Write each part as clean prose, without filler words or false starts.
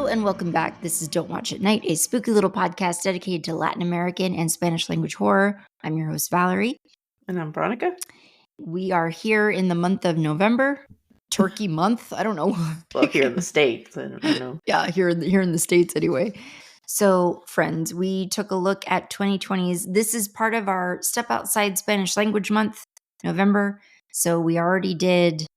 Hello and welcome back. This is Don't Watch at Night, a spooky little podcast dedicated to Latin American and Spanish language horror. I'm your host, Valerie. And I'm Veronica. We are here in the month of November. Turkey month? I don't know. Well, here in the States, I don't know. Yeah, here in the States anyway. So, friends, we took a look at 2020's. This is part of our Step Outside Spanish Language Month, November. So we already did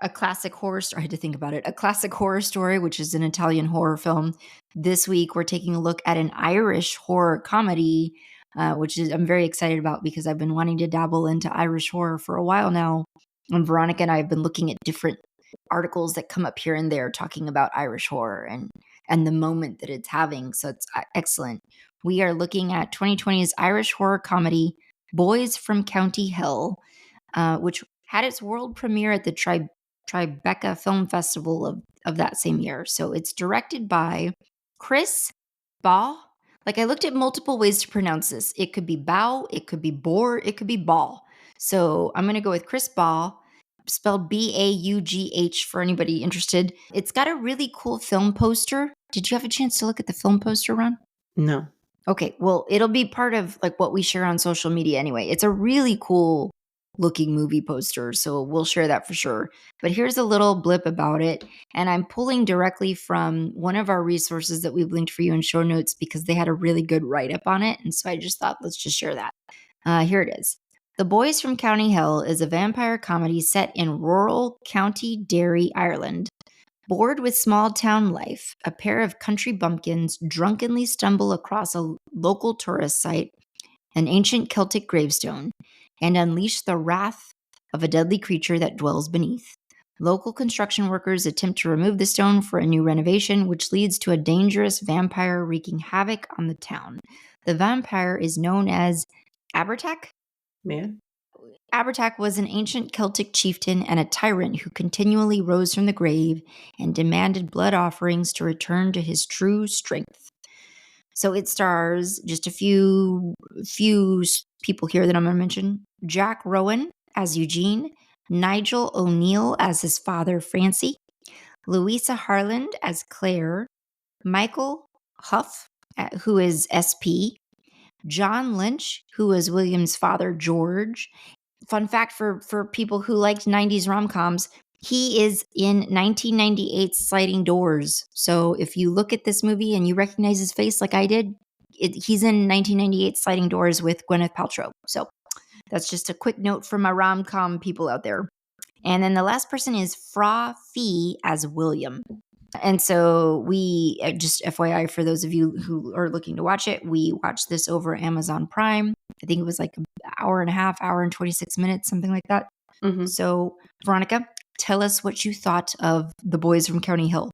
a classic horror story. I had to think about it. A classic horror story, which is an Italian horror film. This week, we're taking a look at an Irish horror comedy, which is I'm very excited about because I've been wanting to dabble into Irish horror for a while now. And Veronica and I have been looking at different articles that come up here and there talking about Irish horror and the moment that it's having. So it's excellent. We are looking at 2020's Irish horror comedy, Boys from County Hell, which had its world premiere at the Tribeca Film Festival of that same year. So it's directed by Chris Baugh. Like, I looked at multiple ways to pronounce this. It could be Bow, it could be Boar, it could be Ball. So I'm going to go with Chris Baugh, spelled Baugh for anybody interested. It's got a really cool film poster. Did you have a chance to look at the film poster, Ron? No. Okay, well, it'll be part of like what we share on social media anyway. It's a really cool looking movie poster, so we'll share that for sure. But here's a little blip about it, and I'm pulling directly from one of our resources that we've linked for you in show notes because they had a really good write-up on it, and so I just thought, let's just share that. Here it is. The Boys from County Hell is a vampire comedy set in rural County Derry, Ireland. Bored with small-town life, a pair of country bumpkins drunkenly stumble across a local tourist site, an ancient Celtic gravestone, and unleash the wrath of a deadly creature that dwells beneath. Local construction workers attempt to remove the stone for a new renovation, which leads to a dangerous vampire wreaking havoc on the town. The vampire is known as Abertac. Yeah. Abertac was an ancient Celtic chieftain and a tyrant who continually rose from the grave and demanded blood offerings to return to his true strength. So it stars just a few people here that I'm going to mention. Jack Rowan as Eugene, Nigel O'Neill as his father, Francie, Louisa Harland as Claire, Michael Hough, who is SP, John Lynch, who is William's father, George. Fun fact for people who liked 90s rom-coms, he is in 1998's Sliding Doors. So if you look at this movie and you recognize his face like I did, he's in 1998's Sliding Doors with Gwyneth Paltrow. So that's just a quick note for my rom-com people out there. And then the last person is Fra Fee as William. And so we, just FYI for those of you who are looking to watch it, we watched this over Amazon Prime. I think it was like an hour and a half, hour and 26 minutes, something like that. Mm-hmm. So, Veronica, tell us what you thought of The Boys from County Hill.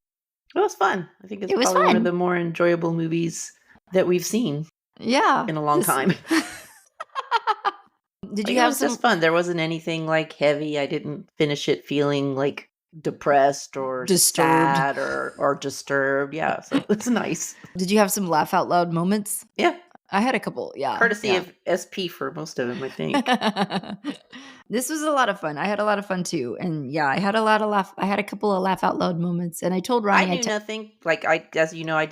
It was fun. I think it's It was probably fun. one of the more enjoyable movies that we've seen in a long time. Did Like, you it have was some? just fun. There wasn't anything like heavy. I didn't finish it feeling like depressed or Disturbed. sad or disturbed. Yeah, so it's nice. Did you have some laugh out loud moments? Yeah. I had a couple, yeah. Courtesy of SP for most of them, I think. This was a lot of fun. I had a lot of fun too. And yeah, I had a couple of laugh out loud moments. And I told Ronnie I knew nothing. Like, as you know, I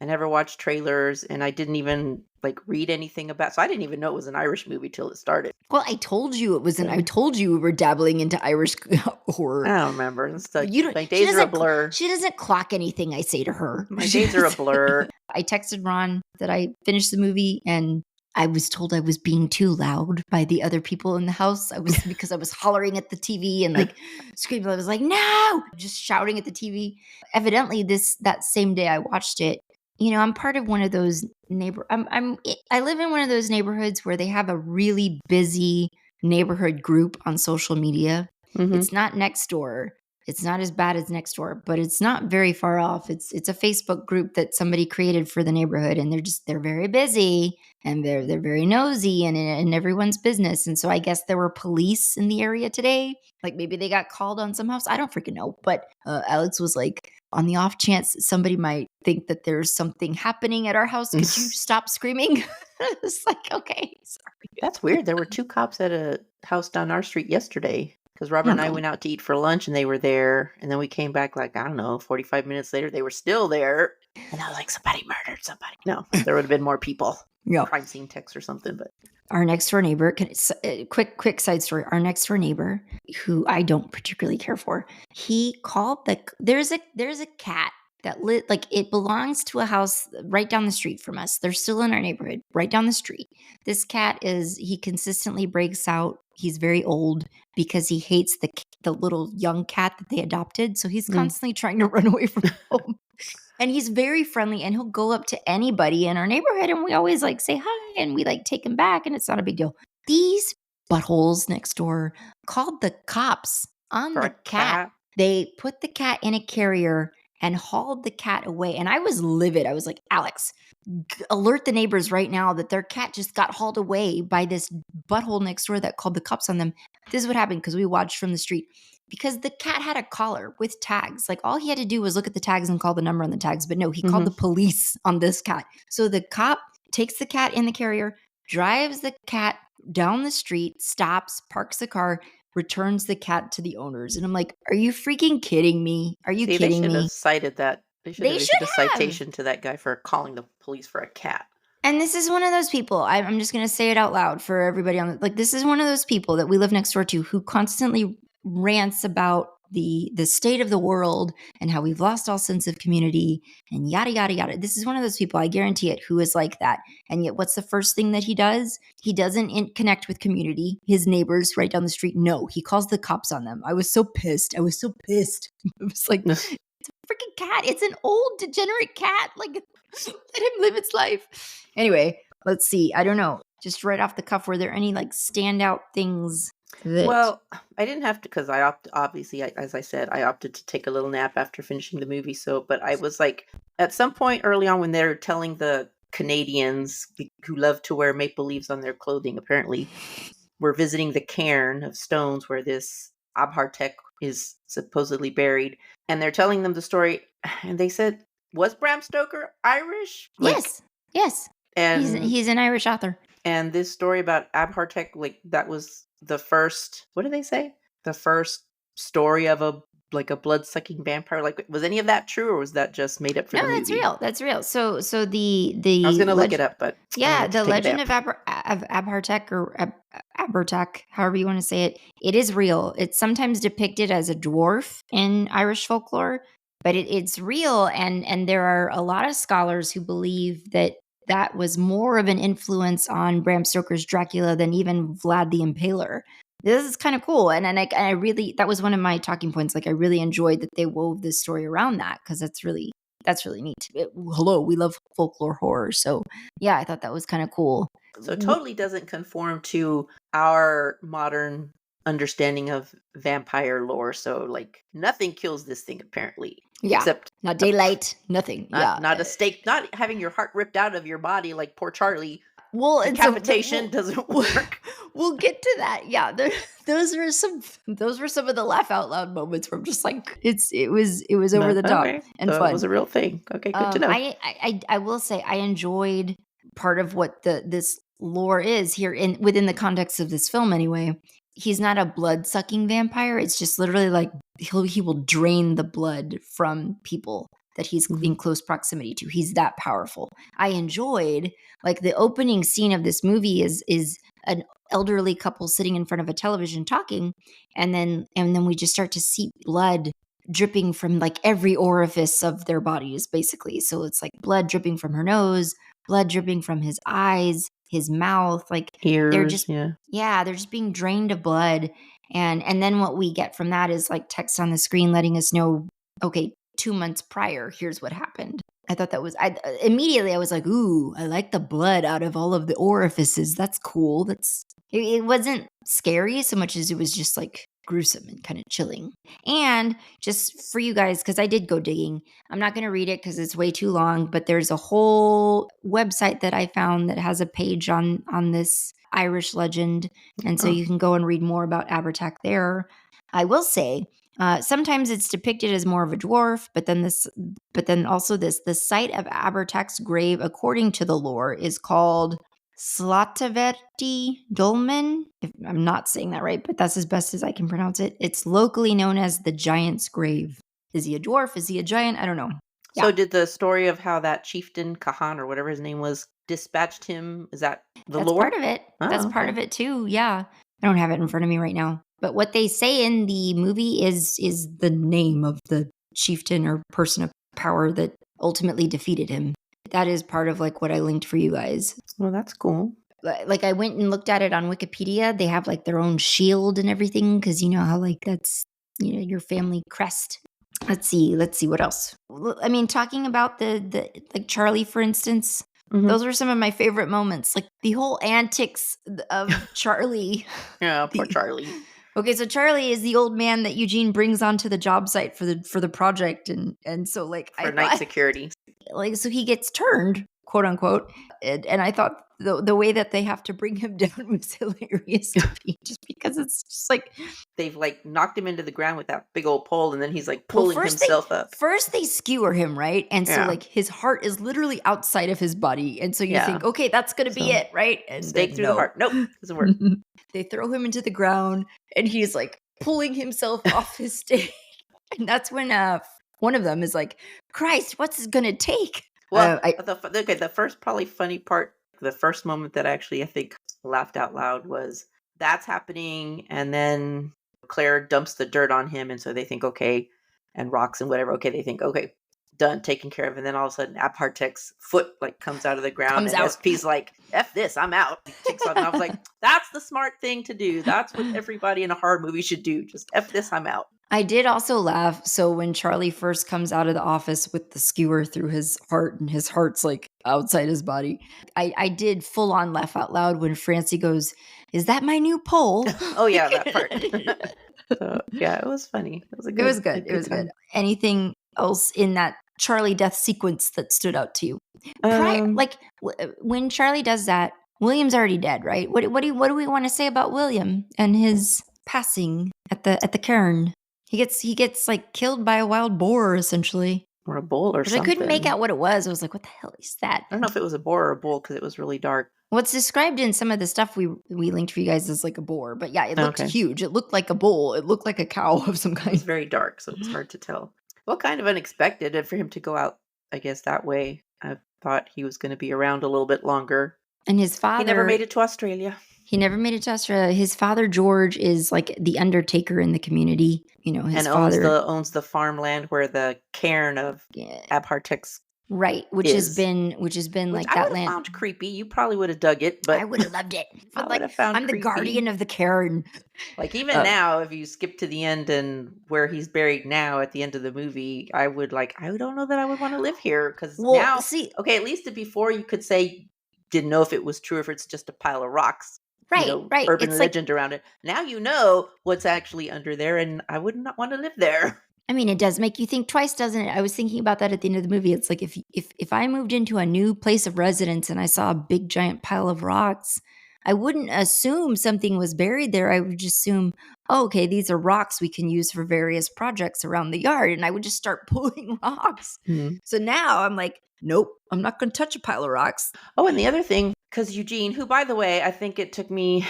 never watched trailers, and I didn't even read anything about. So I didn't even know it was an Irish movie till it started. Well, I told you it was I told you we were dabbling into Irish horror. I don't remember. It's like, You don't- my she days are a doesn't- blur. She doesn't clock anything I say to her. My days are a blur. I texted Ron that I finished the movie, and I was told I was being too loud by the other people in the house. Because I was hollering at the TV and screaming. I was like, no, just shouting at the TV. Evidently, that same day I watched it, I'm part of one of those I live in one of those neighborhoods where they have a really busy neighborhood group on social media. Mm-hmm. It's not next door. It's not as bad as next door, but it's not very far off. It's a Facebook group that somebody created for the neighborhood, and they're very busy, and they're very nosy and in everyone's business. And so I guess there were police in the area today. Like, maybe they got called on some house. I don't freaking know. But Alex was like, on the off chance that somebody might think that there's something happening at our house, could you stop screaming? It's like, okay, sorry. That's weird. There were 2 cops at a house down our street yesterday. because Robert Oh, and I no. went out to eat for lunch, and they were there, and then we came back like, I don't know, 45 minutes later, they were still there, and I was like, somebody murdered somebody. No, there would have been more people. Yeah. Crime scene text or something, but Our next door neighbor, quick side story. Our next door neighbor, who I don't particularly care for, he called there's a cat that it belongs to a house right down the street from us. They're still in our neighborhood, right down the street. This cat he consistently breaks out. He's very old because he hates the little young cat that they adopted. So he's constantly trying to run away from home. And he's very friendly, and he'll go up to anybody in our neighborhood, and we always like say hi, and we like take him back, and it's not a big deal. These buttholes next door called the cops on for the a cat. They put the cat in a carrier and hauled the cat away. And I was livid. I was like, Alex, alert the neighbors right now that their cat just got hauled away by this butthole next door that called the cops on them. This is what happened because we watched from the street. Because the cat had a collar with tags. Like all he had to do was look at the tags and call the number on the tags. But no, he called the police on this cat. So the cop takes the cat in the carrier, drives the cat down the street, stops, parks the car, returns the cat to the owners. And I'm like, are you freaking kidding me? Are you kidding they should me? have cited that. They should have issued a citation to that guy for calling the police for a cat. And this is one of those people, I'm just going to say it out loud for everybody this is one of those people that we live next door to who constantly rants about the state of the world and how we've lost all sense of community and yada, yada, yada. This is one of those people, I guarantee it, who is like that. And yet what's the first thing that he does? He doesn't connect with community, his neighbors right down the street. No, he calls the cops on them. I was so pissed. I was like, it's a freaking cat. It's an old degenerate cat. Like, let him live its life. Anyway, let's see. I don't know. Just right off the cuff, were there any like standout things? Well, I didn't have to because as I said, I opted to take a little nap after finishing the movie. So, but I was like, at some point early on when they're telling the Canadians who love to wear maple leaves on their clothing, apparently, we're visiting the cairn of stones where this Abhartek is supposedly buried, and they're telling them the story, and they said, "Was Bram Stoker Irish?" Yes, and he's an Irish author. And this story about Abhartek, like that was the first. What did they say? The first story of a blood-sucking vampire. Like, was any of that true, or was that just made up for the movie? No, that's real. So the I was gonna look it up, but yeah, the legend of Abhartek or Abertak, however you want to say it, it is real. It's sometimes depicted as a dwarf in Irish folklore, but it's real, and there are a lot of scholars who believe that was more of an influence on Bram Stoker's Dracula than even Vlad the Impaler. This is kind of cool. And I really, that was one of my talking points. Like I really enjoyed that they wove this story around that because that's really neat. Hello, we love folklore horror. So yeah, I thought that was kind of cool. So it totally doesn't conform to our modern understanding of vampire lore. So like nothing kills this thing apparently. Yeah. Except not daylight, nothing. Not a stake, not having your heart ripped out of your body like poor Charlie. Well, decapitation doesn't work. We'll get to that. Yeah, those were some of the laugh out loud moments where I'm just like, it was over the top and fun. It was a real thing. Okay, good to know. I will say I enjoyed part of what this lore is here within the context of this film. Anyway, he's not a blood sucking vampire. It's just literally like he will drain the blood from people that he's in close proximity to. He's that powerful. I enjoyed like the opening scene of this movie is an elderly couple sitting in front of a television talking, and then we just start to see blood dripping from like every orifice of their bodies basically. So it's like blood dripping from her nose, blood dripping from his eyes, his mouth, like ears, they're just they're just being drained of blood. And then what we get from that is like text on the screen letting us know, okay, 2 months prior, here's what happened. I thought that was, immediately I was like, ooh, I like the blood out of all of the orifices. That's cool. It wasn't scary so much as it was just like gruesome and kind of chilling. And just for you guys, because I did go digging, I'm not going to read it because it's way too long, but there's a whole website that I found that has a page on this Irish legend. And so you can go and read more about Abhartek there. I will say, sometimes it's depicted as more of a dwarf, but then also the site of Abhartek's grave, according to the lore, is called Slataverti Dolmen. I'm not saying that right, but that's as best as I can pronounce it. It's locally known as the Giant's Grave. Is he a dwarf? Is he a giant? I don't know. So Yeah. did the story of how that chieftain Kahan or whatever his name was dispatched him? Is that the That's lore? part of it. Oh, That's part okay. of it too. Yeah. I don't have it in front of me right now. But what they say in the movie is the name of the chieftain or person of power that ultimately defeated him. That is part of like what I linked for you guys. Well, that's cool. Like I went and looked at it on Wikipedia. They have like their own shield and everything because you know how like that's your family crest. Let's see what else. I mean, talking about the like Charlie, for instance, Mhm. those were some of my favorite moments. Like the whole antics of Charlie. Yeah, poor Charlie. Okay, so Charlie is the old man that Eugene brings onto the job site for the project, and so like For night security. like so he gets turned, quote unquote, and I thought the way that they have to bring him down was hilarious to me, just because it's just like They've like knocked him into the ground with that big old pole, and then he's like well, pulling himself up. First they skewer him, right? And so Yeah. like his heart is literally outside of his body, and so you Yeah. think, okay, that's gonna be So, it, right? And Stake then through no. the heart. Nope, doesn't work. They throw him into the ground, and he's like pulling himself off his stake. And that's when one of them is like, Christ, what's this gonna take? Well, the first probably funny part, the first moment that actually I think laughed out loud was that's happening, and then Claire dumps the dirt on him, and so they think okay, and rocks and whatever. Okay, they think okay, done, taken care of, and then all of a sudden Abhartek's foot like comes out of the ground, Comes and out. SP's like, "F this, I'm out." He takes off, and I was like, "That's the smart thing to do. That's what everybody in a horror movie should do. Just F this, I'm out." I did also laugh. So when Charlie first comes out of the office with the skewer through his heart and his heart's like outside his body, I did full on laugh out loud when Francie goes, "Is that my new pole?" Oh yeah, that part. So yeah, it was funny. It was a good. It was good. It was time. good. Anything else in that Charlie death sequence that stood out to you? When Charlie does that, William's already dead, right? What do we want to say about William and his passing at the cairn? He gets like killed by a wild boar, essentially. Or a bull or But something. I couldn't make out what it was. I was like, what the hell is that? I don't know if it was a boar or a bull because it was really dark. What's described in some of the stuff we linked for you guys is like a boar. But yeah, it looked Okay. huge. It looked like a bull. It looked like a cow of some It was kind. very dark, so it's hard to tell. Well, kind of unexpected and for him to go out, I guess, that way. I thought he was going to be around a little bit longer. And his father... He never made it to Australia. He never made it to Australia. His father, George, is like the undertaker in the community. You know, his father... owns the farmland where the cairn of Abhartek's right, which has been like I that would have land. found creepy. You probably would have dug it, but I would have loved it. I But would have found I'm the creepy. guardian of the cairn. Like even now, if you skip to the end and where he's buried now at the end of the movie, I don't know that I would want to live here because now, at least before you could say didn't know if it was true or if it's just a pile of rocks. Right, right. Urban legend around it. Now you know what's actually under there, and I would not want to live there. I mean, it does make you think twice, doesn't it? I was thinking about that at the end of the movie. It's like if I moved into a new place of residence and I saw a big giant pile of rocks, I wouldn't assume something was buried there. I would just assume, oh, okay, these are rocks we can use for various projects around the yard, and I would just start pulling rocks. Mm-hmm. So now I'm like, nope, I'm not going to touch a pile of rocks. Oh, and the other thing, because Eugene, who, by the way, I think it took me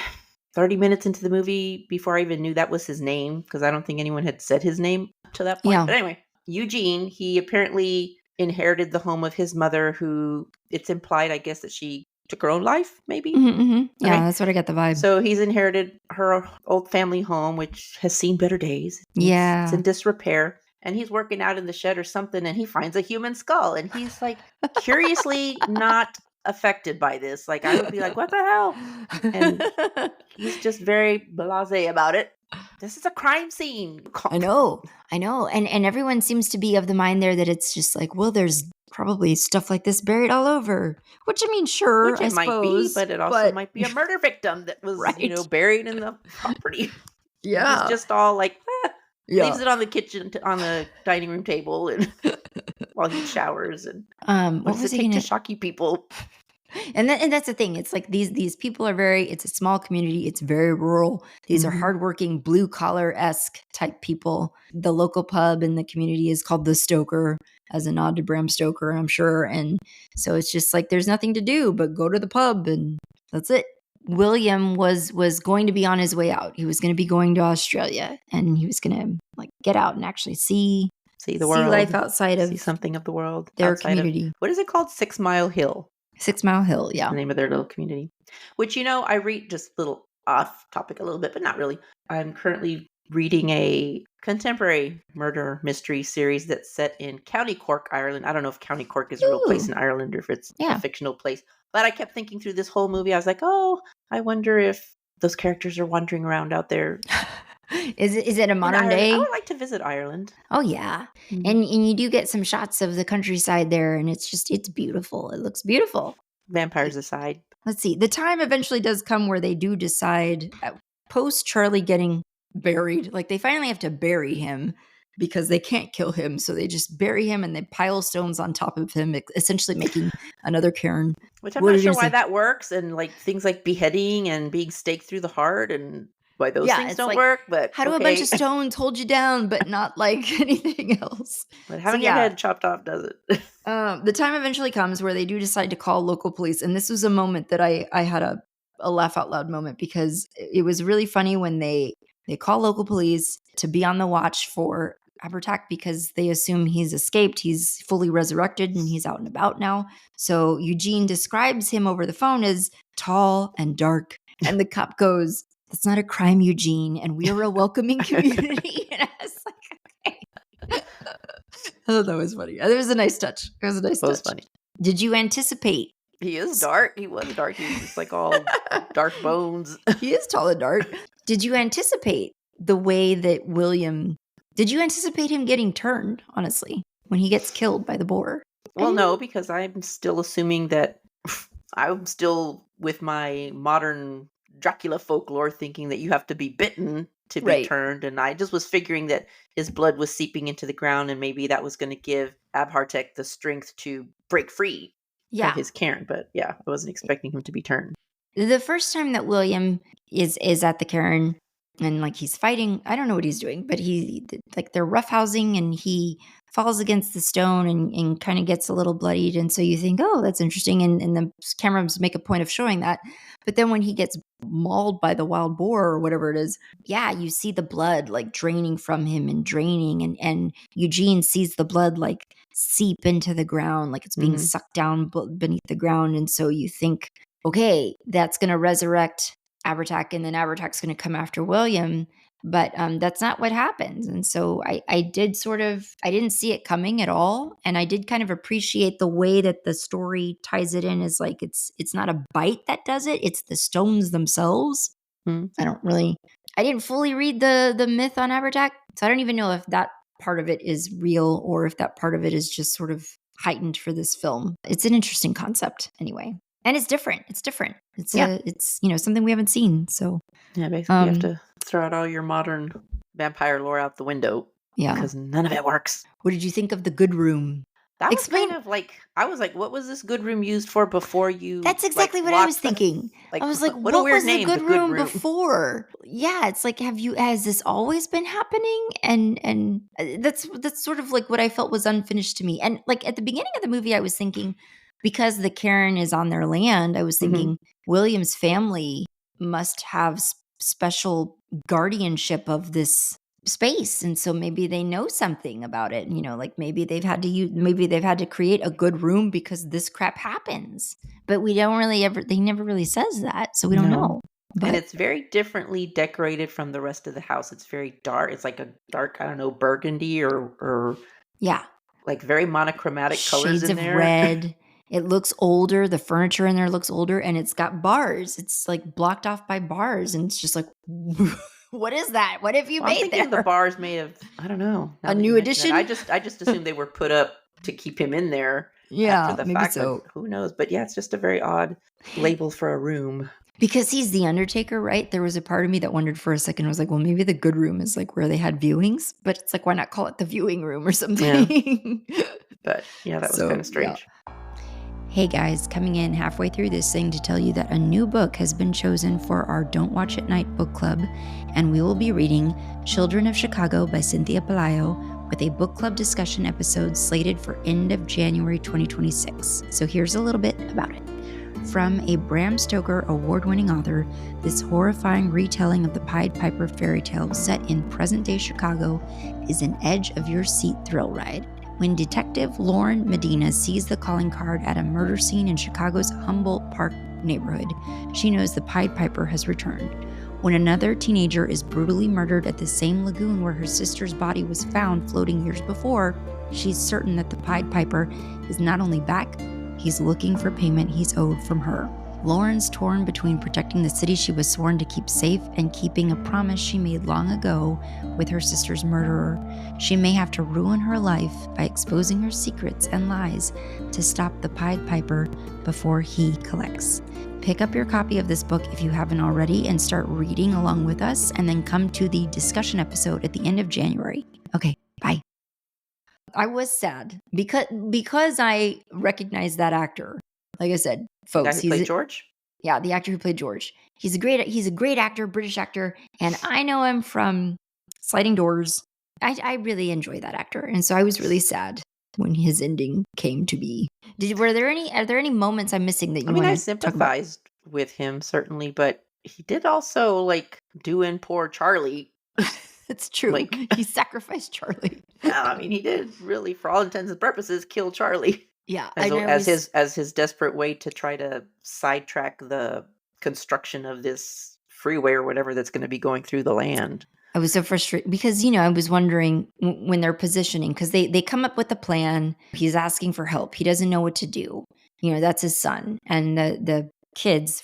30 minutes into the movie before I even knew that was his name, because I don't think anyone had said his name to that point. Yeah. But anyway, Eugene, he apparently inherited the home of his mother, who it's implied, I guess, that she took her own life, maybe? Mm-hmm, mm-hmm. Yeah, right? That's what I got the vibe. So he's inherited her old family home, which has seen better days. It's in disrepair. And he's working out in the shed or something, and he finds a human skull. And he's like, curiously not affected by this. Like, I would be like, what the hell? And he's just very blasé about it. This is a crime scene. I know. And everyone seems to be of the mind there that it's just like, well, there's probably stuff like this buried all over. Which, I mean, sure, I might suppose. Be, but it also might be a murder victim that was, buried in the property. Yeah. He's just all like, leaves it on the dining room table and while he showers and what does it take to shock you people? And that's the thing. It's like these people are it's a small community. It's very rural. These are hardworking, blue collar-esque type people. The local pub in the community is called the Stoker, as a nod to Bram Stoker, I'm sure. And so it's just like there's nothing to do but go to the pub and That's it. William was going to be on his way out. He was going to be going to Australia, and he was going to like get out and actually see the world, life outside of see something of the world, their outside community. What is it called? 6 Mile Hill. 6 Mile Hill, yeah. The name of their little community. Which, I read, just a little off topic a little bit, but not really. I'm currently reading a contemporary murder mystery series that's set in County Cork, Ireland. I don't know if County Cork is a real place in Ireland or if it's a fictional place. But I kept thinking through this whole movie, I was like, oh, I wonder if those characters are wandering around out there. Is it a modern day? I would like to visit Ireland. Oh, yeah. Mm-hmm. And you do get some shots of the countryside there, and it's beautiful. It looks beautiful. Vampires aside. Let's see. The time eventually does come where they do decide, post Charlie getting buried, like they finally have to bury him because they can't kill him. So they just bury him and they pile stones on top of him, essentially making another cairn. Which I'm not sure why that works. And like things like beheading and being staked through the heart and why those things don't work. But how do a bunch of stones hold you down, but not like anything else? But having your head chopped off does it. The time eventually comes where they do decide to call local police. And this was a moment that I had a laugh out loud moment, because it was really funny when they call local police to be on the watch for Abertac because they assume he's escaped. He's fully resurrected and he's out and about now. So Eugene describes him over the phone as tall and dark. And the cop goes, "That's not a crime, Eugene. And we are a welcoming community." And I was like, okay. I thought that was funny. It was a nice touch. It was a nice touch. Funny. Did you anticipate? He is dark. He was dark. He was just like all dark bones. He is tall and dark. Did you anticipate the way that did you anticipate him getting turned, honestly, when he gets killed by the boar? Well, no, because I'm still assuming that I'm still with my modern Dracula folklore thinking that you have to be bitten to be turned. And I just was figuring that his blood was seeping into the ground and maybe that was going to give Abhartech the strength to break free of his cairn. But yeah, I wasn't expecting him to be turned. The first time that William is at the cairn and like he's fighting, I don't know what he's doing, but they're roughhousing and he falls against the stone and kind of gets a little bloodied. And so you think, oh, that's interesting. And the cameras make a point of showing that. But then when he gets mauled by the wild boar or whatever it is, you see the blood like draining from him and draining. And Eugene sees the blood like seep into the ground, like it's being sucked down beneath the ground. And so you think, okay, that's going to resurrect Abertac, and then Abertac's going to come after William. But that's not what happens. And so I didn't see it coming at all. And I did kind of appreciate the way that the story ties it in, is like it's not a bite that does it. It's the stones themselves. I didn't fully read the myth on Abertac. So I don't even know if that part of it is real or if that part of it is just sort of heightened for this film. It's an interesting concept anyway. And it's different. It's something we haven't seen. So basically you have to throw out all your modern vampire lore out the window. Yeah, because none of it works. What did you think of the good room? That was kind of like, I was like, what was this good room used for before you? That's exactly what I was thinking. I was like, what was the good room before? Yeah, it's like, has this always been happening? And that's sort of like what I felt was unfinished to me. And like at the beginning of the movie, I was thinking, because the cairn is on their land, I was thinking William's family must have special guardianship of this space, and so maybe they know something about it. Like maybe they've had to create a good room because this crap happens. But we don't really they never really says that, so we don't know. But, and it's very differently decorated from the rest of the house. It's very dark. It's like a dark, I don't know, burgundy or like very monochromatic colors in there. Shades of red. It looks older. The furniture in there looks older, and it's got bars. It's like blocked off by bars, and it's just like, what is that? What have you made there? The bars may have, I don't know, a new addition. I just assumed they were put up to keep him in there. Yeah, after the maybe fact, so. Who knows? But yeah, it's just a very odd label for a room. Because he's the Undertaker, right? There was a part of me that wondered for a second. I was like, well, maybe the good room is like where they had viewings, but it's like, why not call it the viewing room or something? Yeah. But yeah, that was kind of strange. Yeah. Hey guys, coming in halfway through this thing to tell you that a new book has been chosen for our Don't Watch at Night book club, and we will be reading Children of Chicago by Cynthia Pelayo with a book club discussion episode slated for end of January 2026. So here's a little bit about it. From a Bram Stoker award-winning author, this horrifying retelling of the Pied Piper fairy tale set in present-day Chicago is an edge-of-your-seat thrill ride. When Detective Lauren Medina sees the calling card at a murder scene in Chicago's Humboldt Park neighborhood, she knows the Pied Piper has returned. When another teenager is brutally murdered at the same lagoon where her sister's body was found floating years before, she's certain that the Pied Piper is not only back, he's looking for payment he's owed from her. Lauren's torn between protecting the city she was sworn to keep safe and keeping a promise she made long ago with her sister's murderer. She may have to ruin her life by exposing her secrets and lies to stop the Pied Piper before he collects. Pick up your copy of this book if you haven't already and start reading along with us, and then come to the discussion episode at the end of January. Okay, bye. I was sad because I recognized that actor. Like I said, folks, the guy who played George? Yeah, the actor who played George. He's a great actor, British actor, and I know him from Sliding Doors. I really enjoy that actor, and so I was really sad when his ending came to be. Are there any moments I'm missing that you want to talk about? I sympathized with him certainly, but he did also do in poor Charlie. It's true. He sacrificed Charlie. Yeah, I mean, he did really, for all intents and purposes, kill Charlie. Yeah, as his desperate way to try to sidetrack the construction of this freeway or whatever that's going to be going through the land. I was so frustrated because, I was wondering when they're positioning, because they come up with a plan. He's asking for help. He doesn't know what to do. That's his son. And the kids,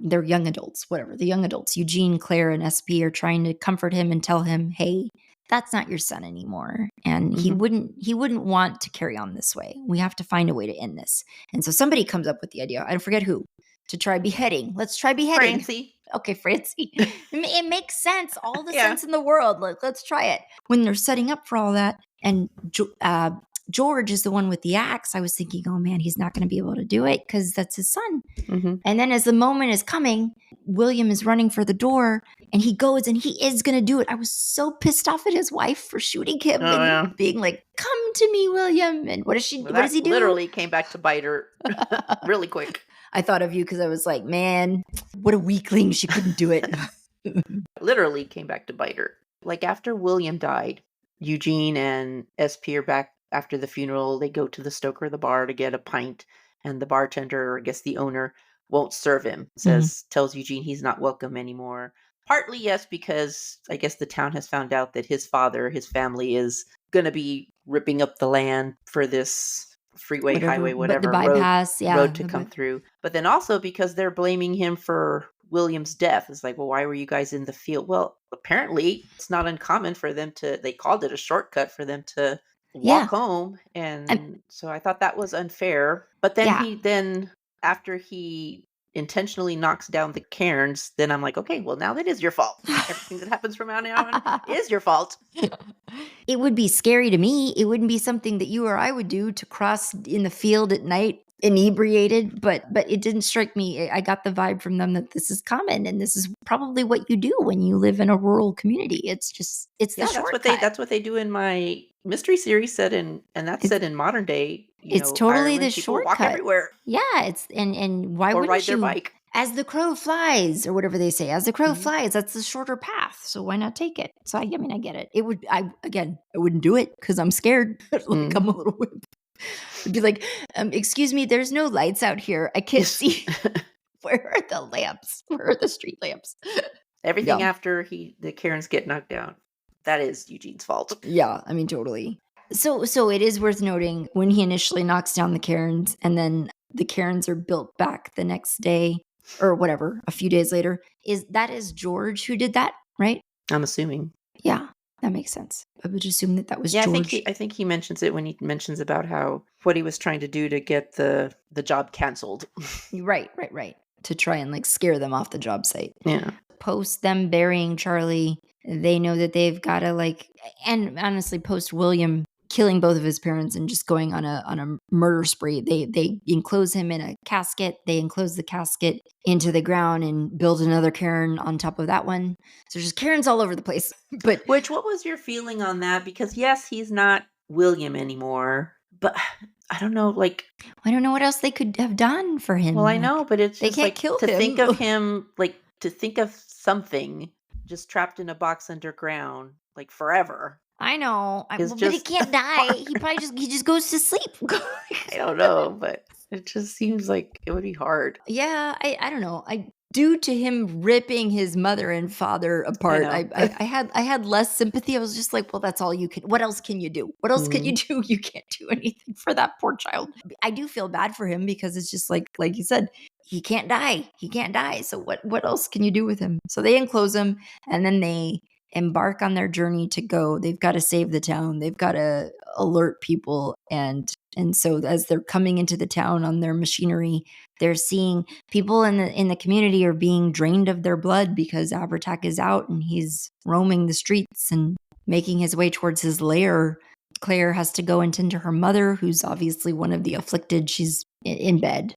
they're young adults, whatever. The young adults, Eugene, Claire, and SP are trying to comfort him and tell him, hey, that's not your son anymore. And he wouldn't want to carry on this way. We have to find a way to end this. And so somebody comes up with the idea, I forget who, to try beheading. Let's try beheading. Francie. Okay, Francie. It makes sense. All the sense in the world. Let's try it. When they're setting up for all that, and George is the one with the axe, I was thinking, oh man, he's not going to be able to do it because that's his son. Mm-hmm. And then as the moment is coming, William is running for the door and he goes and he is going to do it. I was so pissed off at his wife for shooting him and being like, come to me, William. And what does he do? Literally came back to bite her really quick. I thought of you because I was like, man, what a weakling. She couldn't do it. Literally came back to bite her. After William died, Eugene and SP are back after the funeral. They go to the Stoker of the bar to get a pint, and the bartender, or I guess the owner, won't serve him. Tells Eugene he's not welcome anymore. Partly, yes, because I guess the town has found out that his family is going to be ripping up the land for this freeway, highway, whatever, the bypass, road to come through. But then also because they're blaming him for William's death. It's like, well, why were you guys in the field? Well, apparently it's not uncommon for them they called it a shortcut for them to walk home. And so I thought that was unfair. But then after he intentionally knocks down the cairns, then I'm like, okay, well, now that is your fault. Everything that happens from now on is your fault. It would be scary to me. It wouldn't be something that you or I would do to cross in the field at night inebriated, but it didn't strike me. I got the vibe from them that this is common and this is probably what you do when you live in a rural community. It's the shortcut. That's what they do in my mystery series set in modern day. It's totally Ireland, the shortcut. Walk everywhere. Yeah, it's and why wouldn't ride you? Their bike. As the crow flies, or whatever they say, as the crow flies, that's the shorter path. So why not take it? So I get it. I wouldn't do it because I'm scared. I'm a little whip. I'd be like, excuse me, there's no lights out here. I can't see. Where are the lamps? Where are the street lamps? Everything after the cairns get knocked down. That is Eugene's fault. Yeah, I mean, totally. So it is worth noting when he initially knocks down the cairns and then the cairns are built back the next day or whatever, a few days later, is George who did that, right? I'm assuming. Yeah, that makes sense. I would assume that was George. I think he mentions it when he mentions about what he was trying to do to get the job canceled. Right. To try and scare them off the job site. Yeah. Post them burying Charlie, they know that they've got to and honestly, post William killing both of his parents and just going on a murder spree. They enclose him in a casket. They enclose the casket into the ground and build another cairn on top of that one. So there's just cairns all over the place. But what was your feeling on that? Because yes, he's not William anymore, but I don't know, like, I don't know what else they could have done for him. well, I Like, know, but it's they just can't like kill to think him. of him, like to think of something just trapped in a box underground, like forever, I know, is but he just can't die. hard. He just goes to sleep. I don't know, but it just seems like it would be hard. Yeah, I don't know. Due to him ripping his mother and father I apart, know. I had less sympathy. I was just like, well, that's all you can. What else can you do? What else can you Mhm. do? You can't do anything for that poor child. I do feel bad for him because it's just like you said, he can't die. He can't die. So what else can you do with him? So they enclose him, and then they embark on their journey to go. They've got to save the town. They've got to alert people, and so as they're coming into the town on their machinery, they're seeing people in the community are being drained of their blood because Abertak is out and he's roaming the streets and making his way towards his lair. Claire has to go and tend to her mother, who's obviously one of the afflicted. She's in bed.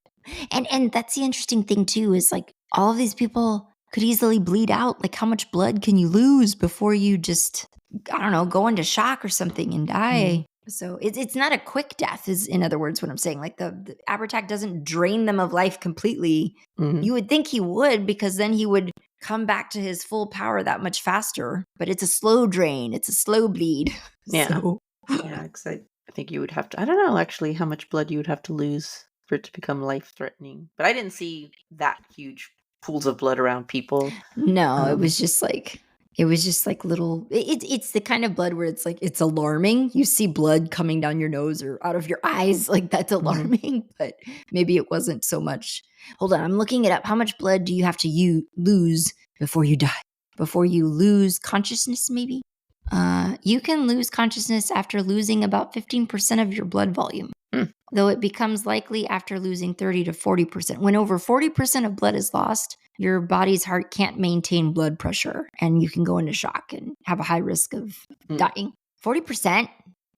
And that's the interesting thing too, is like all of these people could easily bleed out. Like, how much blood can you lose before you just, I don't know, go into shock or something and die? So it's not a quick death, is in other words what I'm saying. Like the Abertak doesn't drain them of life completely. Mhm. You would think he would, because then he would come back to his full power that much faster. But it's a slow drain. It's a slow bleed. Yeah. So Yeah, 'cause I think you would have to, I don't know actually how much blood you would have to lose for it to become life-threatening. But I didn't see that huge pools of blood around people. no, Um, it was just like little, it's the kind of blood where it's like, it's alarming. You see blood coming down your nose or out of your eyes, like that's mhm. alarming, but maybe it wasn't so much. Hold on, I'm looking it up. How much blood do you have to lose before you die? Before you lose consciousness, maybe? You can lose consciousness after losing about 15% of your blood volume, Hmm. though it becomes likely after losing 30 to 40%. When over 40% of blood is lost, your body's heart can't maintain blood pressure and you can go into shock and have a high risk of dying. 40%?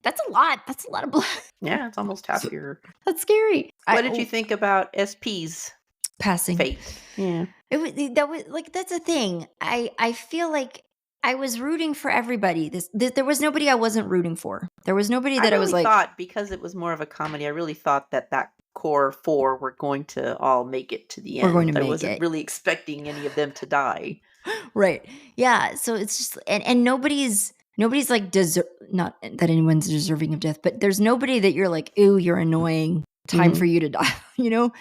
That's a lot. That's a lot of blood. Yeah, it's almost half your. That's scary. What did you think about SP's Passing. fate? Yeah. That was like, that's a thing. I feel like I was rooting for everybody. There was nobody I wasn't rooting for. There was nobody I that I was really like, thought, because it was more of a comedy, I really thought that core four were going to all make it to the we're going to end. I make wasn't it. really expecting any of them to die. Right. Yeah. So it's just, and nobody's like not that anyone's deserving of death, but there's nobody that you're like, ooh, you're annoying. Time for you to die. You know,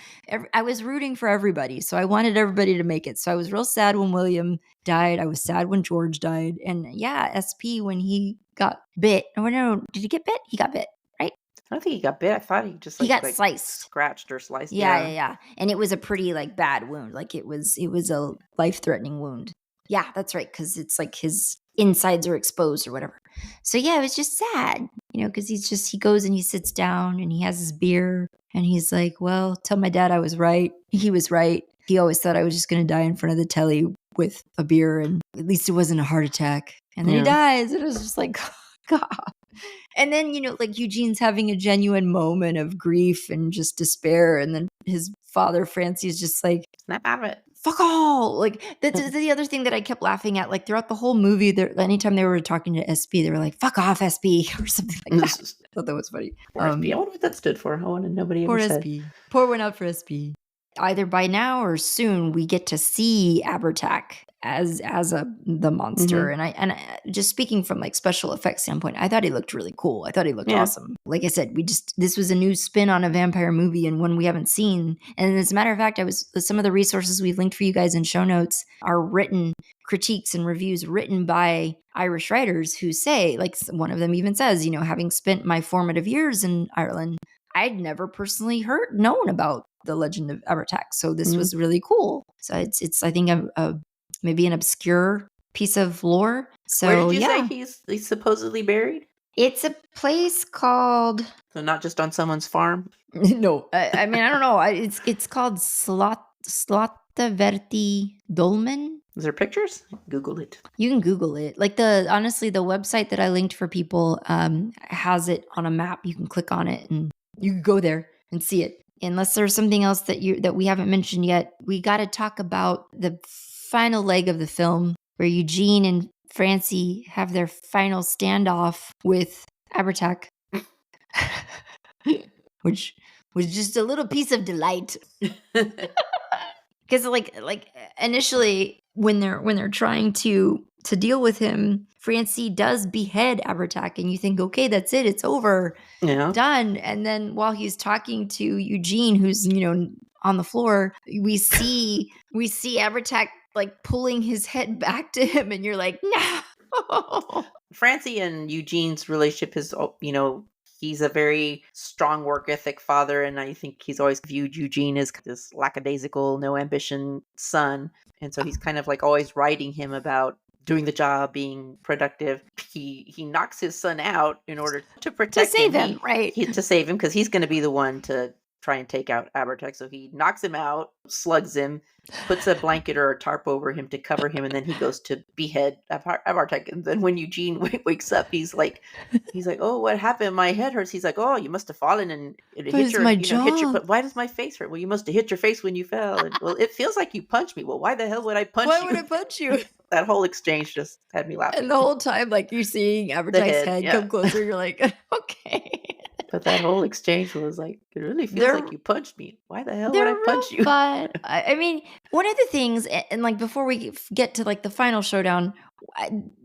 I was rooting for everybody, so I wanted everybody to make it. So I was real sad when William died. I was sad when George died, and yeah, SP when he got bit. Oh no, did he get bit? He got bit, right? I don't think he got bit. I thought he just He got like sliced. scratched or sliced. Yeah. And it was a pretty like bad wound. Like it was a life-threatening wound. Yeah, that's right, because it's like his insides are exposed or whatever. So yeah, it was just sad, you know, because he goes and he sits down and he has his beer and he's like, well, tell my dad I was right. He was right. He always thought I was just going to die in front of the telly with a beer, and at least it wasn't a heart attack. And then he dies. And it was just like, God. And then, you know, like Eugene's having a genuine moment of grief and just despair. And then his father, Francie, is just like, snap out of it. Fuck all. Like, that's the other thing that I kept laughing at. Like, throughout the whole movie, anytime they were talking to SP, they were like, fuck off, SP, or something like that. I thought that was funny. Poor SP. I wonder what that stood for. I wonder, nobody Poor ever said. SP. Poor one out for SP. Either by now or soon, we get to see Abertak as the monster. And I just speaking from like special effects standpoint, I thought he looked really cool. I thought he looked awesome. Like I said, this was a new spin on a vampire movie and one we haven't seen. And as a matter of fact, some of the resources we've linked for you guys in show notes are written critiques and reviews written by Irish writers who say, like one of them even says, you know, having spent my formative years in Ireland, I'd never personally known about the legend of Abertak. So this was really cool. So it's I think maybe an obscure piece of lore. So where did you say he's supposedly buried? It's a place called. So not just on someone's farm. No, I mean I don't know. It's called Slottaverti Dolmen. Is there pictures? Google it. You can Google it. Like honestly, the website that I linked for people has it on a map. You can click on it and you can go there and see it. Unless there's something else that we haven't mentioned yet, we got to talk about the final leg of the film where Eugene and Francie have their final standoff with Abertak. which was just a little piece of delight. Because like initially when they're trying to deal with him, Francie does behead Abertac, and you think, okay, that's it, it's over, Yeah. done. And then while he's talking to Eugene, who's on the floor, we see Abertac like pulling his head back to him, and you're like, no. Francie and Eugene's relationship is, he's a very strong work ethic father, and I think he's always viewed Eugene as this lackadaisical, no ambition son. And so he's kind of like always writing him about doing the job, being productive. He knocks his son out in order to protect to save him, right? To save him, because he's going to be the one to try and take out Abertac. So he knocks him out, slugs him, puts a blanket or a tarp over him to cover him, and then he goes to behead Abertac. And then when Eugene wakes up, he's like, oh, what happened? My head hurts. He's like, oh, you must have fallen and it hit your, but why does my face hurt? Well, you must have hit your face when you fell. And, well, it feels like you punched me. Well, why the hell would I punch you? Why would I punch you? That whole exchange just had me laughing. And the whole time, like, you're seeing Abertac's head come closer, you're like, okay. But that whole exchange was like, it really feels like you punched me. Why the hell would I punch you? But I mean, one of the things, and like before we get to like the final showdown,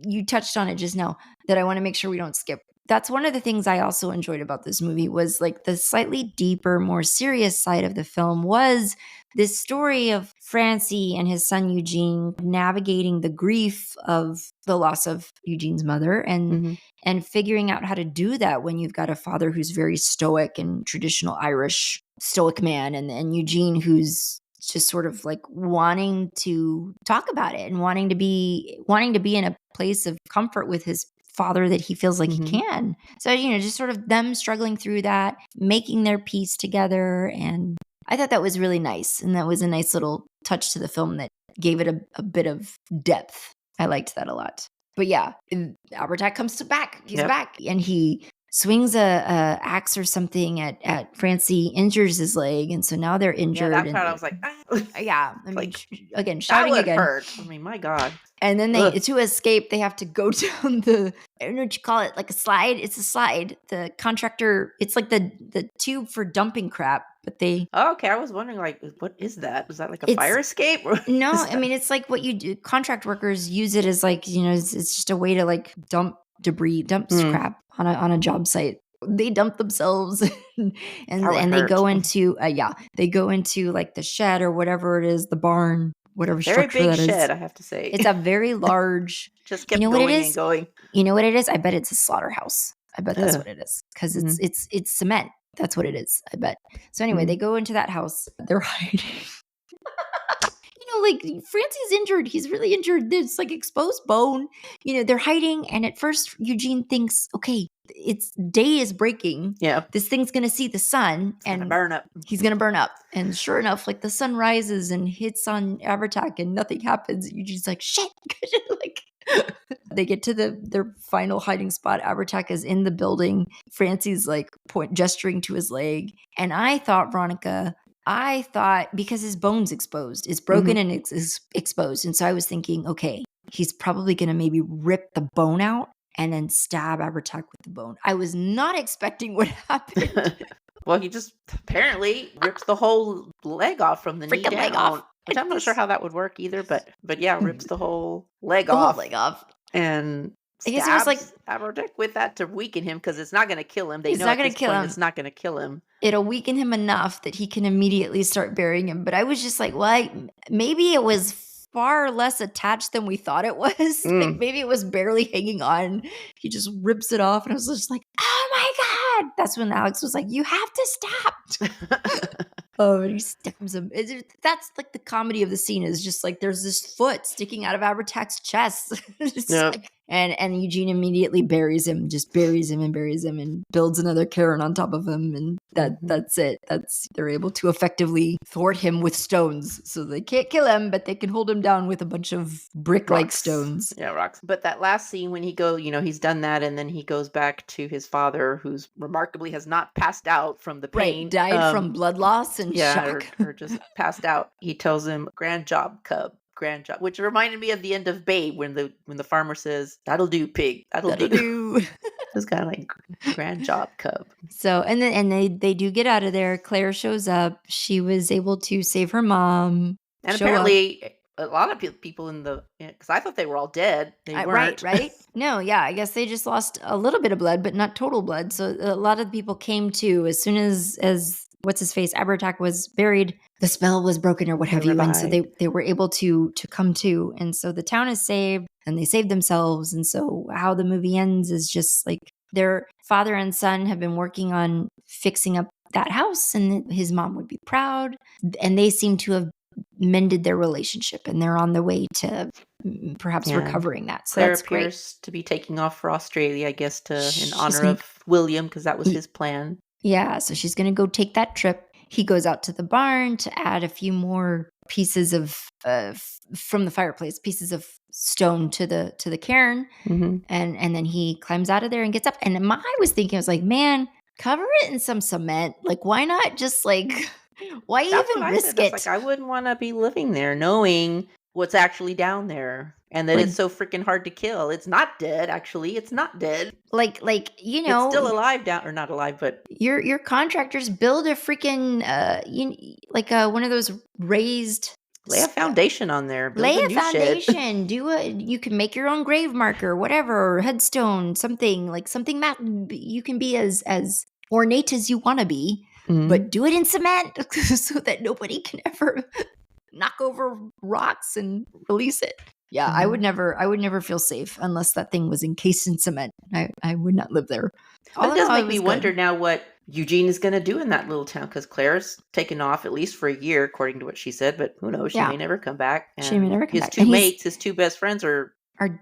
you touched on it just now, that I want to make sure we don't skip. That's one of the things I also enjoyed about this movie, was like the slightly deeper, more serious side of the film was this story of Francie and his son Eugene navigating the grief of the loss of Eugene's mother, and figuring out how to do that when you've got a father who's very stoic and traditional Irish stoic man, and Eugene who's just sort of like wanting to talk about it and wanting to be in a place of comfort with his father that he feels like he can. So, just sort of them struggling through that, making their peace together. And I thought that was really nice. And that was a nice little touch to the film that gave it a bit of depth. I liked that a lot. But yeah, Abertac comes back. He's back. And he swings a axe or something at Francie, injures his leg. And so now they're injured. Yeah, that part I was like, ah. Yeah. I mean, again, shouting again. Hurt. I mean, my God. And then to escape, they have to go down I don't know what you call it, like a slide. It's a slide. The contractor, it's like the tube for dumping crap, but they... Oh, okay, I was wondering, like, what is that? Is that like a fire escape? No, I mean, it's like what you do. Contract workers use it as like, it's just a way to like dump debris, dump scrap on a job site. They dump themselves and they go into, they go into like the shed or whatever it is, the barn. Whatever very structure that is. Very big shed, I have to say. It's a very large... Just kept going and going. You know what it is? I bet it's a slaughterhouse. I bet that's what it is. Because it's cement. That's what it is, I bet. So anyway, they go into that house. They're hiding. Like Francie's injured. He's really injured. There's like exposed bone. They're hiding. And at first, Eugene thinks, okay, day is breaking. Yeah. This thing's going to see the sun. And burn up. He's going to burn up. And sure enough, like the sun rises and hits on Abertac and nothing happens. Eugene's like, shit. They get to their final hiding spot. Abertac is in the building. Francie's like gesturing to his leg. And I thought, Veronica... because his bone's exposed, it's broken and it's exposed. And so I was thinking, okay, he's probably going to maybe rip the bone out and then stab Abertac with the bone. I was not expecting what happened. Well, he just apparently rips the whole leg off from the knee down. Leg off. Which I'm not sure how that would work either, but yeah, rips the whole leg off. And stabs, I guess it was like Abertac with that to weaken him, because it's not going to kill him. They know at this point it's not going to kill him. It'll weaken him enough that he can immediately start burying him. But I was just like, well, maybe it was far less attached than we thought it was. Like maybe it was barely hanging on. He just rips it off, and I was just like, oh my God. That's when Alex was like, you have to stop. Oh, and he stabs him. That's like the comedy of the scene, is just like there's this foot sticking out of Abertac's chest. Like, and Eugene immediately buries him and builds another cairn on top of him, and that's it. They're able to effectively thwart him with stones. So they can't kill him, but they can hold him down with a bunch of brick-like stones. Yeah, rocks. But that last scene when he he's done that, and then he goes back to his father, who's remarkably has not passed out from the pain. Right, died from blood loss and shock. Or just passed out. He tells him, grand job, cub. grand job, which reminded me of the end of Babe when the farmer says, "That'll do, pig. That'll That'll do." do. It's kind of like grand job, cub. So, and they do get out of there. Claire shows up. She was able to save her mom. And show up. apparently, a lot of people in the, because I thought they were all dead. They weren't. Right. No, yeah, I guess they just lost a little bit of blood, but not total blood. So a lot of the people came to as soon as what's his face Abertak was buried. The spell was broken or what have you, and so they were able to come to, and so the town is saved, and they saved themselves. And so how the movie ends is just like their father and son have been working on fixing up that house, and his mom would be proud, and they seem to have mended their relationship, and they're on the way to perhaps recovering that. So Claire that's appears to be taking off for Australia, I guess, in honor gonna- of William, because that was his plan. Yeah, so she's going to go take that trip. He goes out to the barn to add a few more pieces of from the fireplace, pieces of stone to the cairn, and then he climbs out of there and gets up. And I was thinking, I was like, man, cover it in some cement. Like, why not just like, why That's even what risk I it? was like, I wouldn't want to be living there knowing what's actually down there, and that it's so freaking hard to kill. It's not dead, actually. It's not dead. Like you know, it's still alive down, or not alive, but your contractors build a freaking one of those raised. Lay a foundation on there. Build Lay a a new foundation. You can make your own grave marker, whatever, or headstone, something you can be as ornate as you want to be, but do it in cement so that nobody can ever knock over rocks and release it. Yeah, I would never feel safe unless that thing was encased in cement. I would not live there. It does make me wonder now what Eugene is going to do in that little town, because Claire's taken off at least for a year, according to what she said, but who knows? She may never come back. And she may never come his back. Two mates, his two best friends are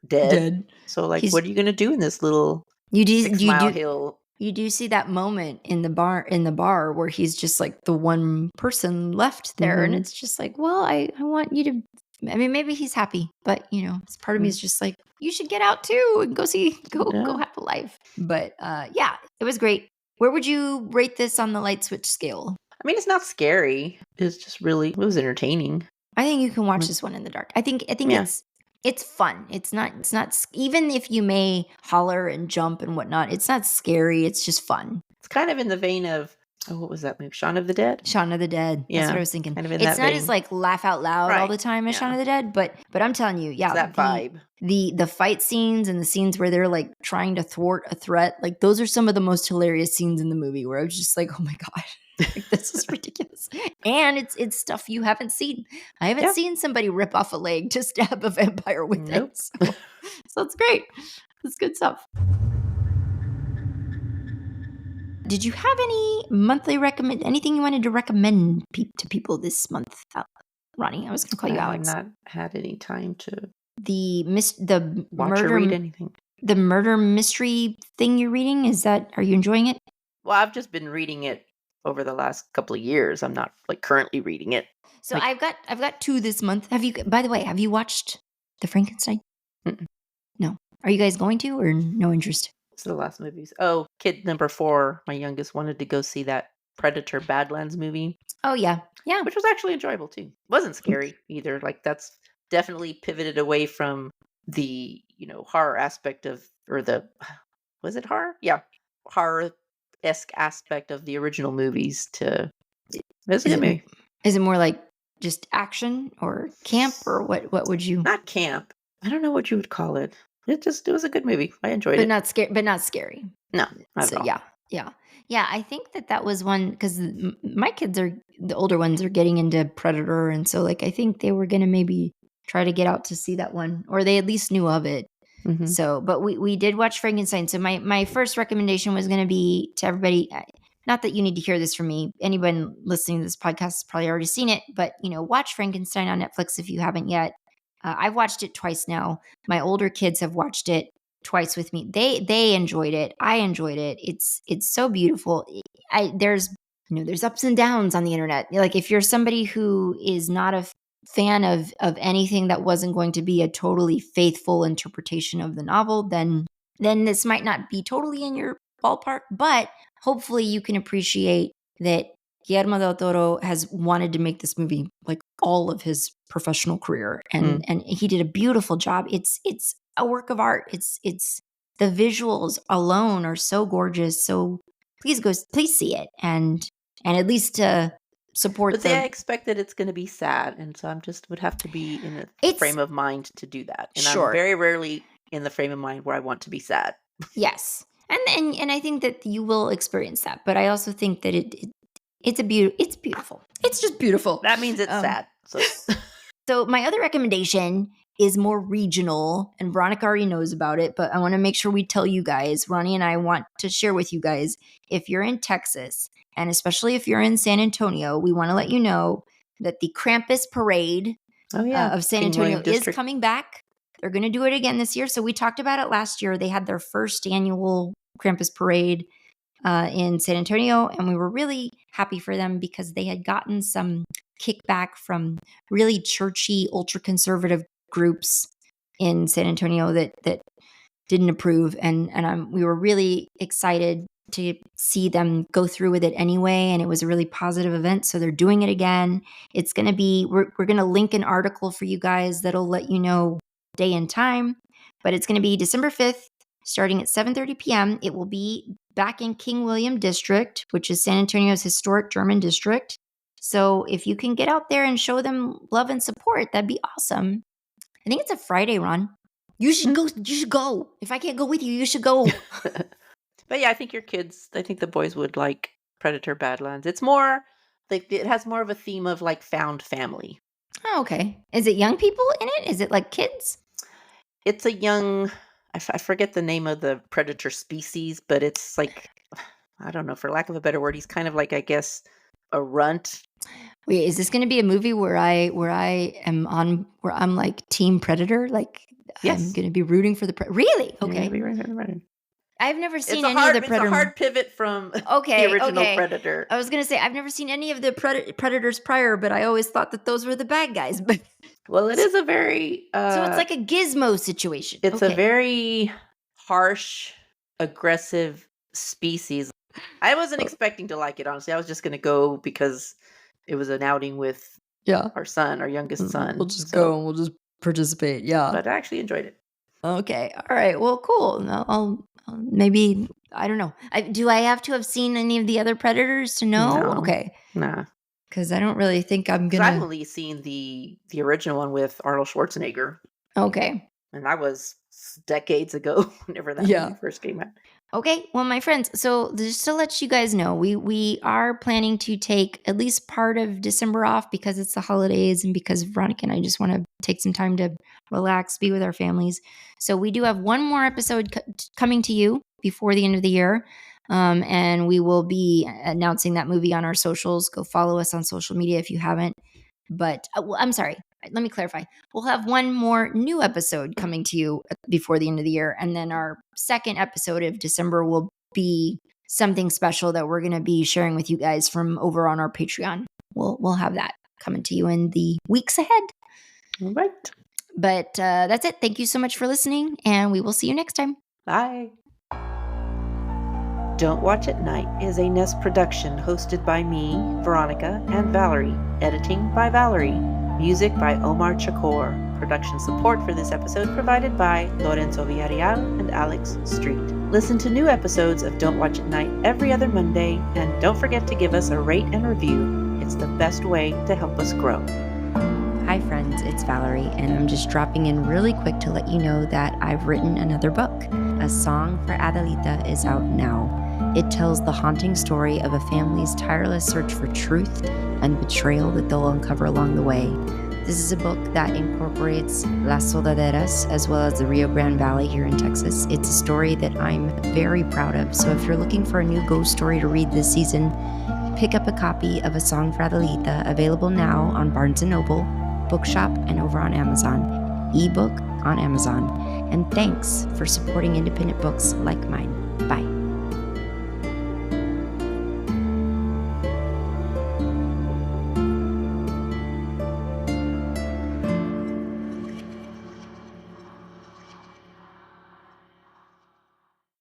dead. So, like, what are you going to do in this little 6 Mile Hill? You do see that moment in the bar where he's just like the one person left there, and it's just like, well, I want you to. I mean, maybe he's happy, but part of me is just like, you should get out too and go have a life. But yeah, it was great. Where would you rate this on the light switch scale? I mean, it's not scary. It's just it was entertaining. I think you can watch this one in the dark. I think it's fun. It's not even if you may holler and jump and whatnot, it's not scary. It's just fun. It's kind of in the vein of, what was that movie? Shaun of the Dead? Shaun of the Dead. Yeah, that's what I was thinking. Kind of in it's that not vein. as like laugh out loud all the time as Shaun of the Dead, but I'm telling you, yeah, it's that vibe. The fight scenes and the scenes where they're like trying to thwart a threat, like those are some of the most hilarious scenes in the movie, where I was just like, oh my god, like, this is ridiculous. And it's stuff you haven't seen. I haven't seen somebody rip off a leg to stab a vampire with it. So it's great. It's good stuff. Did you have any monthly anything you wanted to recommend to people this month, Ronnie? I was going to call you Alex. I've not had any time to watch or read anything. The murder mystery thing you're reading, are you enjoying it? Well, I've just been reading it over the last couple of years. I'm not like currently reading it. So I've got 2 this month. By the way, have you watched The Frankenstein? Mm-mm. No. Are you guys going to, or no interest? It's the last movies. Oh, kid number 4, my youngest, wanted to go see that Predator Badlands movie. Oh yeah. Yeah. Which was actually enjoyable too. Wasn't scary either. Like, that's definitely pivoted away from the, horror aspect was it horror? Yeah. Horror-esque aspect of the original movies to is it more like just action or camp, or what would you? Not camp. I don't know what you would call it. It was a good movie. I enjoyed it. But not scary. No, not at all. Yeah. I think that was one, because my kids the older ones are getting into Predator, and so like I think they were gonna maybe try to get out to see that one, or they at least knew of it. Mm-hmm. So, but we did watch Frankenstein. So my first recommendation was going to be to everybody. Not that you need to hear this from me. Anyone listening to this podcast has probably already seen it, but watch Frankenstein on Netflix if you haven't yet. I've watched it twice now. My older kids have watched it twice with me. They enjoyed it. I enjoyed it. It's so beautiful. There's ups and downs on the internet. Like, if you're somebody who is not a fan of anything that wasn't going to be a totally faithful interpretation of the novel, then this might not be totally in your ballpark, but hopefully you can appreciate that Guillermo del Toro has wanted to make this movie like all of his professional career, and he did a beautiful job. It's a work of art. It's the visuals alone are so gorgeous. So please see it, and at least to support. But I expect that it's going to be sad, and so I'm just would have to be in a frame of mind to do that. And I'm very rarely in the frame of mind where I want to be sad. Yes, and I think that you will experience that. But I also think that it's beautiful. It's just beautiful. That means it's sad. So my other recommendation is more regional, and Veronica already knows about it, but I want to make sure we tell you guys. Ronnie and I want to share with you guys, if you're in Texas, and especially if you're in San Antonio, we want to let you know that the Krampus Parade of San Antonio is coming back. They're going to do it again this year. So we talked about it last year. They had their first annual Krampus Parade in San Antonio, and we were really happy for them because they had gotten some kickback from really churchy, ultra-conservative groups in San Antonio that didn't approve, and we were really excited to see them go through with it anyway, and it was a really positive event. So they're doing it again. It's going to be we're going to link an article for you guys that'll let you know day and time, but it's going to be December 5th starting at 7:30 p.m. It will be back in King William District, which is San Antonio's historic German district. So if you can get out there and show them love and support, that'd be awesome. I think it's a Friday, Ron. You should go. You should go. If I can't go with you, you should go. But yeah, I think the boys would like Predator Badlands. It's more like it has more of a theme of like found family. Oh, okay. Is it young people in it? Is it like kids? It's a young, I forget the name of the predator species, but it's like, I don't know, for lack of a better word, he's kind of like, I guess, a runt. Wait, is this going to be a movie where I'm like Team Predator? Like, yes. I'm going to be rooting for the Really? Okay. Be rooting for the Predator. I've never seen any of the Predator. It's a hard pivot from the original Predator. I was going to say, I've never seen any of the Predators prior, but I always thought that those were the bad guys. But well, it is a very... so it's like a Gizmo situation. It's a very harsh, aggressive species. I wasn't expecting to like it, honestly. I was just going to go because it was an outing with our youngest son. We'll just go and we'll just participate. Yeah. But I actually enjoyed it. Okay. All right. Well, cool. I'll maybe, I don't know. Do I have to have seen any of the other Predators to know? No. Okay. Nah. Because I don't really think I'm going to. I've only seen the original one with Arnold Schwarzenegger. Okay. And that was decades ago, whenever that movie first came out. Okay, well, my friends, so just to let you guys know, we are planning to take at least part of December off because it's the holidays and because Veronica and I just want to take some time to relax, be with our families. So we do have one more episode coming to you before the end of the year, and we will be announcing that movie on our socials. Go follow us on social media if you haven't. But I'm sorry. Let me clarify. We'll have one more new episode coming to you before the end of the year. And then our second episode of December will be something special that we're going to be sharing with you guys from over on our Patreon. We'll have that coming to you in the weeks ahead. All right. But that's it. Thank you so much for listening, and we will see you next time. Bye. Don't Watch at Night is a Nest production hosted by me, Veronica, and Valerie. Editing by Valerie. Music by Omar Chakor. Production support for this episode provided by Lorenzo Villarreal and Alex Street. Listen to new episodes of Don't Watch at Night every other Monday, and don't forget to give us a rate and review. It's the best way to help us grow. Hi friends, it's Valerie, and I'm just dropping in really quick to let you know that I've written another book. A Song for Adelita is out now. It tells the haunting story of a family's tireless search for truth and betrayal that they'll uncover along the way. This is a book that incorporates Las Soldaderas as well as the Rio Grande Valley here in Texas. It's a story that I'm very proud of, so if you're looking for a new ghost story to read this season, pick up a copy of A Song for Adelita, available now on Barnes & Noble, Bookshop, and over on Amazon. Ebook on Amazon. And thanks for supporting independent books like mine. Bye.